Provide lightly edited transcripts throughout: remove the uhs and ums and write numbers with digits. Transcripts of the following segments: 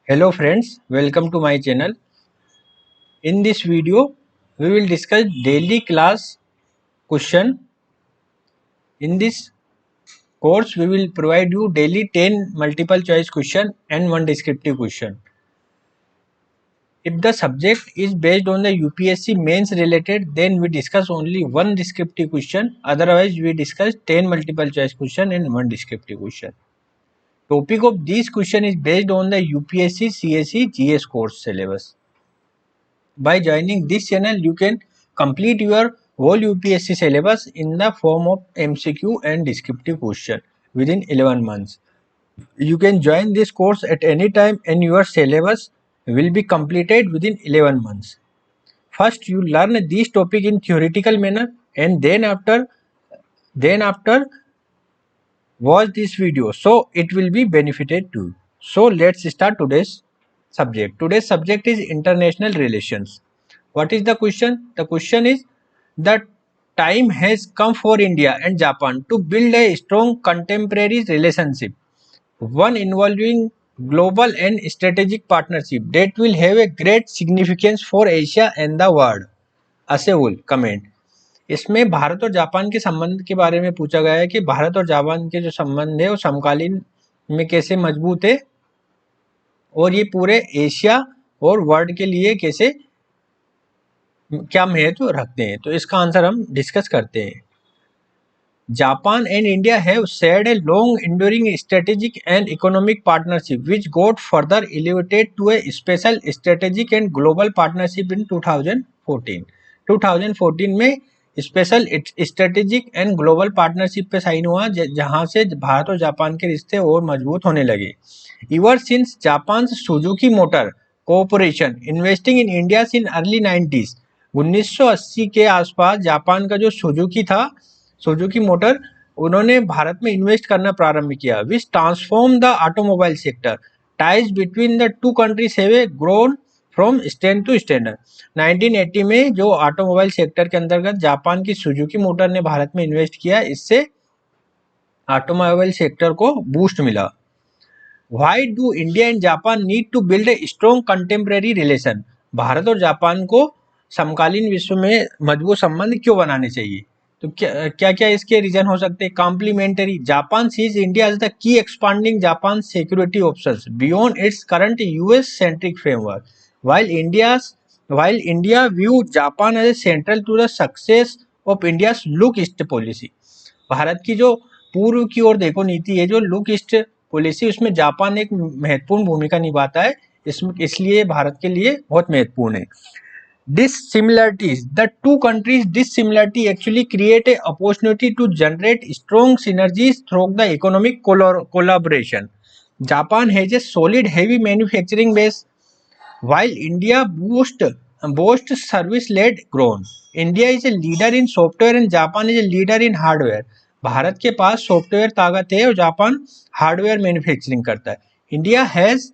Hello friends, welcome to my channel. In this video, we will discuss daily class question. In this course, we will provide you daily 10 multiple choice question and one descriptive question. If the subject is based on the UPSC mains related, then we discuss only one descriptive question. Otherwise, we discuss 10 multiple choice question and one descriptive question. Topic of this question is based on the UPSC CSE GS course syllabus. By joining this channel, you can complete your whole UPSC syllabus in the form of MCQ and descriptive question within 11 months. You can join this course at any time and your syllabus will be completed within 11 months. First, you learn this topic in theoretical manner and then after watch this video, so it will be benefited to you. So let's start today's subject. Today's subject is international relations. What is the question? The question is the time has come for India and Japan to build a strong contemporary relationship, one involving global and strategic partnership that will have a great significance for Asia and the world. as a whole. Comment. इसमें भारत और Japan के संबंध के बारे में पूछा गया है कि भारत और जापान के जो संबंध है वो समकालीन में कैसे मजबूत है और ये पूरे एशिया और वर्ल्ड के लिए कैसे क्या महत्व रखते हैं। तो इसका आंसर हम डिस्कस करते हैं। Japan and India have shared a long enduring strategic and economic partnership which got further elevated to a special strategic and global partnership in 2014. 2014 में special strategic and global partnership पे sign हुआ जहां से भारत और Japan के रिश्ते और मजबूत होने लगे। Ever since Japan's Suzuki Motor Corporation investing in India in early 90s, 1980 के आसपास जापान का जो सुजुकी था, सुजुकी मोटर, उन्होंने भारत में इन्वेस्ट करना प्रारंभ किया। Which transform the automobile sector. Ties between the two countries have grown from strength to standard. 1980 में जो ऑटोमोबाइल सेक्टर के अंतर्गत जापान की सुजुकी मोटर ने भारत में इन्वेस्ट किया, इससे ऑटोमोबाइल सेक्टर को बूस्ट मिला। Why do India and Japan need to build a strong contemporary relation. Bharat और जापान को समकालीन विश्व में मजबूत संबंध क्यों बनाने चाहिए? तो क्या क्या इसके रीजन हो सकते हैं? Complementary. Japan sees India as the key expanding Japan security options beyond its current US centric framework, while India view Japan as central to the success of India's look east policy. Bharat की जो पूर्व की ओर देखो नीति है, जो look east policy, उसमें Japan एक महत्वपूर्ण भूमिका निभाता है। इसलिए भारत के लिए बहुत महत्वपूर्ण है। Dissimilarities. The two countries' dissimilarity actually create a opportunity to generate strong synergies through the economic collaboration. Japan has a solid heavy manufacturing base, while India boasts service-led growth. India is a leader in software and Japan is a leader in hardware. Bharat के पास software ताकत है और Japan hardware manufacturing करता है। India has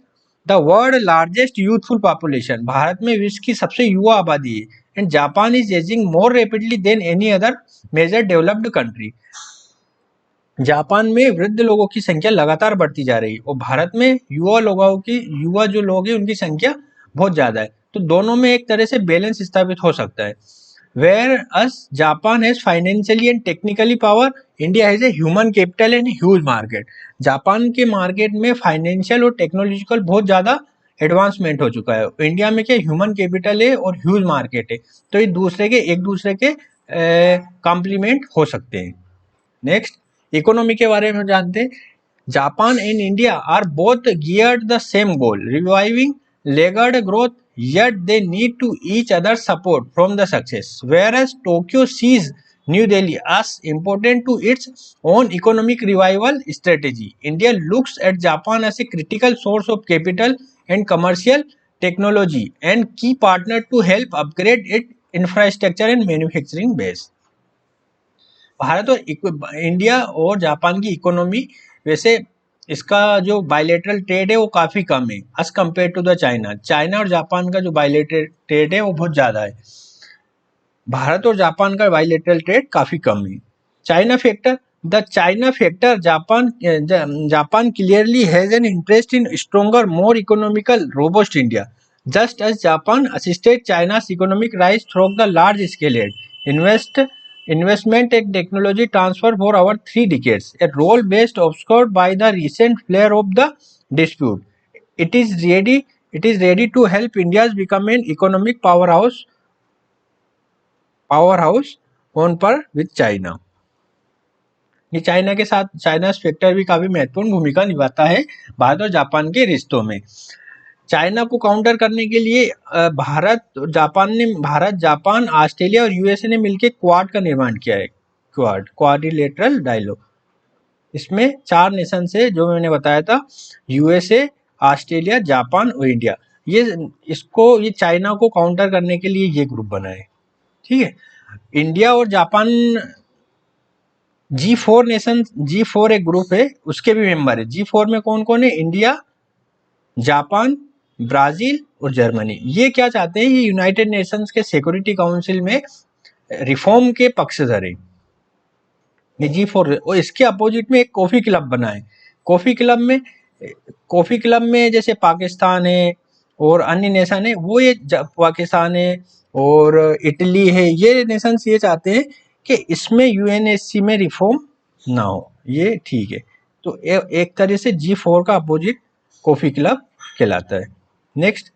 the world largest youthful population. Bharat में विश्व की सबसे युवा आबादी है। And Japan is ageing more rapidly than any other major developed country. Japan में वृद्ध लोगों की संख्या लगातार बढ़ती जा रही है और भारत में युवा जो लोग हैं उनकी संख्या बहुत ज्यादा है। तो दोनों में एक तरह से बैलेंस स्थापित हो सकता है। Whereas Japan has financially and technically power, India has a human capital and huge market. Japan के मार्केट में फाइनेंशियल और टेक्नोलॉजिकल बहुत ज़्यादा एडवांसमेंट हो चुका है। इंडिया में क्या ह्यूमन कैपिटल है और ह्यूज मार्केट है, तो ये एक दूसरे के कॉम्प्लीमेंट हो सकते हैं। नेक्स्ट, इकोनॉमी के बारे में जानते हैं। Japan and India are both geared the same goal, reviving laggard growth, yet they need to each other support from the success. Whereas Tokyo sees New Delhi as important to its own economic revival strategy, India looks at Japan as a critical source of capital and commercial technology and key partner to help upgrade its infrastructure and manufacturing base. Bharat और India और Japan की economy, वैसे इसका जो bilateral trade है वो काफ़ी कम है as compare to the China. China और जापान का जो बायलेटरल ट्रेड है वो बहुत ज़्यादा है। भारत और जापान का बायलेटरल ट्रेड काफ़ी कम है। China factor. The China factor, Japan clearly has an interest in stronger, more economical, robust India. Just as Japan assisted China's economic rise through the large-scale aid, invest, investment and technology transfer for over 3 decades, a role best obscured by the recent flare of the dispute. It is ready. It is ready to help India become an economic powerhouse on par with China. ये China के साथ China factor भी काफी महत्वपूर्ण भूमिका निभाता है भारत और जापान के रिश्तों में। चाइना को काउंटर करने के लिए भारत, जापान, ऑस्ट्रेलिया और यूएसए ने मिलकर क्वाड का निर्माण किया है। क्वाड्रिलेटरल डायलॉग, इसमें 4 नेशन से जो मैंने बताया था, यूएसए, ऑस्ट्रेलिया, जापान और इंडिया, ये चाइना को काउंटर करने के लिए ये ग्रुप बना है। ठीक है, इंडिया और जापान G4 नेशन, G4 एक ग्रुप है, उसके भी मेंबर है। G4 में कौन कौन है? इंडिया, जापान, ब्राजील और जर्मनी। ये क्या चाहते हैं? ये यूनाइटेड नेशंस के सिक्योरिटी काउंसिल में रिफॉर्म के पक्षधर है। ये G4 और इसके अपोजिट में एक कॉफी क्लब बना है। कॉफी क्लब में जैसे पाकिस्तान है और अन्य नेशन है, वो ये पाकिस्तान है और इटली है, ये नेशंस ये चाहते हैं कि इसमें यूएनएससी में रिफॉर्म ना हो। ये ठीक है, तो एक तरह से G4 का अपोजिट कॉफी क्लब कहलाता है। Next,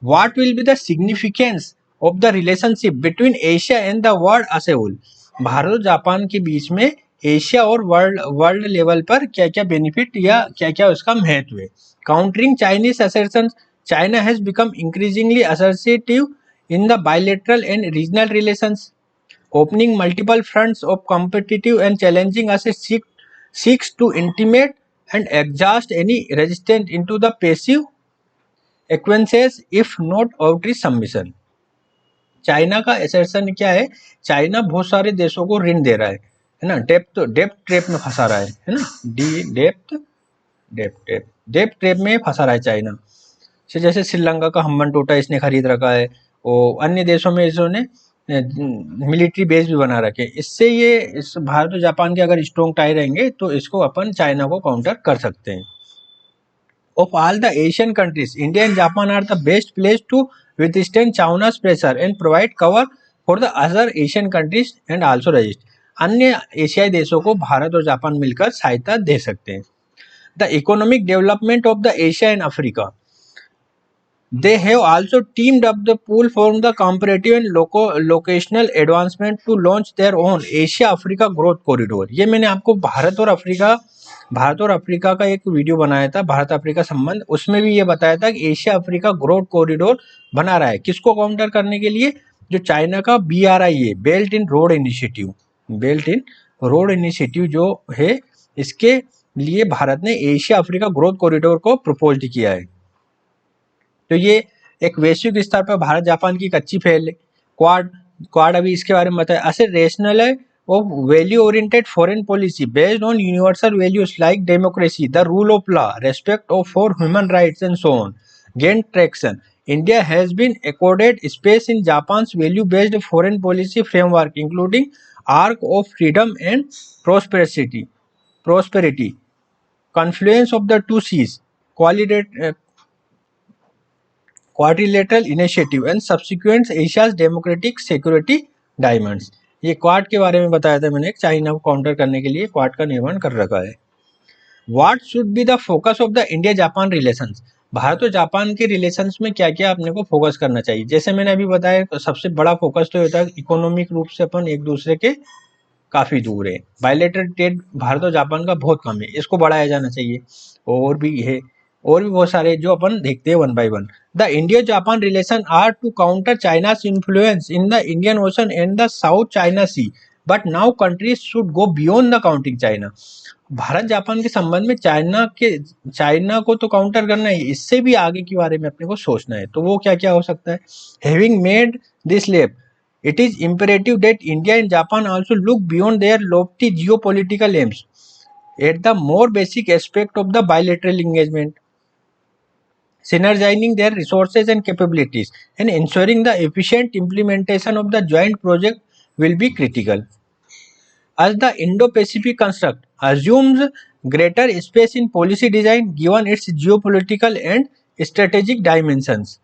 what will be the significance of the relationship between Asia and the world as a whole? Bharat और जापान के बीच में एशिया और वर्ल्ड लेवल पर क्या क्या बेनिफिट या क्या क्या उसका महत्व है? Countering Chinese assertion, China has become increasingly assertive in the bilateral and regional relations, opening multiple fronts of competitive and challenging us seeks to intimidate and exhaust any resistance into the passive acquiescence if not outright submission. China का assertion क्या है? China बहुत सारे देशों को ऋण दे रहा है ना, डेप्थ ट्रैप में फंसा रहा है ना, डेप्थ ट्रैप में फंसा रहा है चाइना से। जैसे श्रीलंका का हम्बन टोटा इसने खरीद रखा है और अन्य देशों में इसने मिलिट्री बेस भी बना रखे। इससे ये इस भारत और जापान के अगर स्ट्रॉन्ग टाई रहेंगे तो इसको अपन चाइना को काउंटर कर सकते हैं। Of all the Asian countries, India and Japan are the best placed to withstand China's pressure and provide cover for the other Asian countries and also resist. अन्य एशियाई देशों को भारत और जापान मिलकर सहायता दे सकते हैं। The economic development of the Asia and Africa. They have also teamed up the pool for the comparative and locational advancement to launch their own Asia Africa Growth Corridor. ये मैंने आपको भारत और अफ्रीका का एक वीडियो बनाया था, Bharat Africa संबंध, उसमें भी ये बताया था कि एशिया अफ्रीका ग्रोथ कॉरिडोर बना रहा है। किसको काउंटर करने के लिए? जो चाइना का BRI है, बेल्ट इन रोड इनिशिएटिव जो है, इसके लिए भारत ने एशिया अफ्रीका ग्रोथ कॉरिडोर को प्रपोज किया है। तो ये एक वैश्विक स्तर पर भारत जापान की कच्ची पहल है। क्वाड अभी इसके बारे में बताया। ऐसे रेशनल है of value-oriented foreign policy based on universal values like democracy, the rule of law, respect for human rights, and so on, gained traction. India has been accorded space in Japan's value-based foreign policy framework, including arc of freedom and prosperity, confluence of the two seas, quadrilateral initiative, and subsequent Asia's democratic security diamonds. ये quad के बारे में बताया था मैंने, China को counter करने के लिए क्वाड का निर्माण कर रखा है। What should be the focus of the India Japan relations? Bharat और जापान के रिलेशंस में क्या क्या अपने को फोकस करना चाहिए? जैसे मैंने अभी बताया, सबसे बड़ा फोकस तो होता है इकोनॉमिक रूप से अपन एक दूसरे के काफी दूर है। बायलैटरल ट्रेड भारत और जापान का बहुत कम है, इसको बढ़ाया जाना चाहिए। और भी बहुत सारे जो अपन देखते हैं one by one. The India Japan relation are to counter China's influence in the Indian Ocean and the South China Sea, but now countries should go beyond the counting China. Bharat Japan के संबंध में China को तो counter करना है, इससे भी आगे के बारे में अपने को सोचना है। तो वो क्या क्या हो सकता है? हैविंग मेड दिस लेप, it is imperative that India and Japan also look beyond their lofty geopolitical aims at the more basic aspect of the bilateral engagement, synergizing their resources and capabilities and ensuring the efficient implementation of the joint project will be critical. as the Indo-Pacific construct assumes greater space in policy design given its geopolitical and strategic dimensions.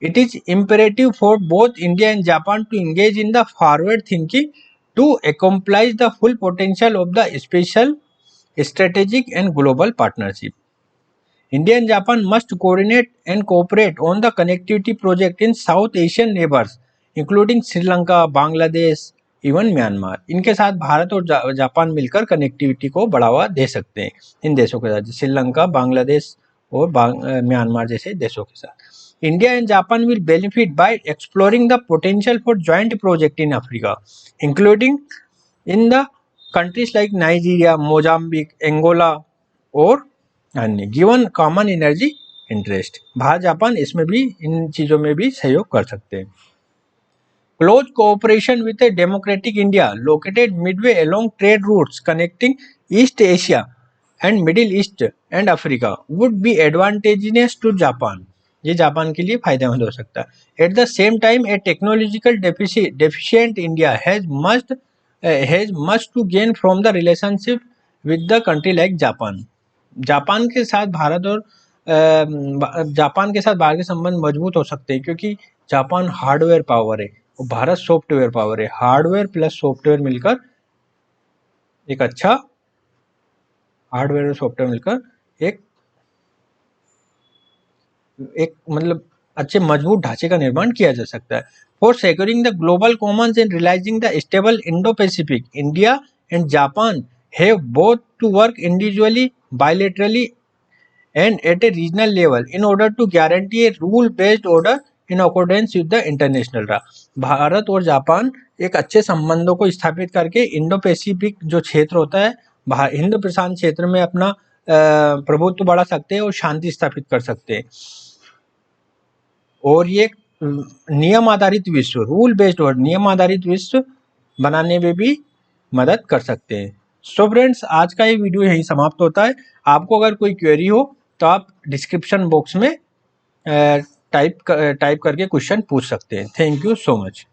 It is imperative for both India and Japan to engage in the forward thinking to accomplish the full potential of the special strategic and global partnership. India and Japan must coordinate and cooperate on the connectivity project in South Asian neighbors, including Sri Lanka, Bangladesh, even Myanmar. इनके साथ भारत और Japan मिलकर connectivity को बढ़ावा दे सकते हैं इन देशों के साथ, श्रीलंका, बांग्लादेश और म्यांमार जैसे देशों के साथ. India and Japan will benefit by exploring the potential for joint project in Africa, including in the countries like Nigeria, Mozambique, Angola और अन्य, given common energy interest. Bharat Japan इसमें भी, इन चीजों में भी सहयोग कर सकते हैं. Close cooperation with a democratic India located midway along trade routes connecting East Asia and Middle East and Africa would be advantageous to Japan. ये जापान के लिए फायदेमंद हो सकता है. At the same time a technological deficient India has much to gain from the relationship with the country like Japan. Japan के साथ भारत और जापान के साथ भारत के संबंध मजबूत हो सकते हैं क्योंकि जापान हार्डवेयर पावर है और भारत सॉफ्टवेयर पावर है. हार्डवेयर प्लस सॉफ्टवेयर मिलकर एक अच्छा, हार्डवेयर और सॉफ्टवेयर मिलकर एक मतलब अच्छे मजबूत ढांचे का निर्माण किया जा सकता है. For securing the global commons and realising the stable Indo Pacific, India and Japan have both to work individually, bilaterally and at a regional level in order to guarantee a rule-based order in accordance with the international law. Bharat और Japan एक अच्छे संबंधों को स्थापित करके Indo Pacific जो क्षेत्र होता है, हिंद प्रशांत क्षेत्र में अपना प्रभुत्व बढ़ा सकते हैं और शांति स्थापित कर सकते हैं. और ये नियम आधारित विश्व, रूल बेस्ड और नियम आधारित विश्व बनाने में भी मदद कर सकते हैं. सो फ्रेंड्स, आज का ये वीडियो यहीं समाप्त होता है. आपको अगर कोई क्वेरी हो तो आप डिस्क्रिप्शन बॉक्स में टाइप करके क्वेश्चन पूछ सकते हैं. Thank you so much.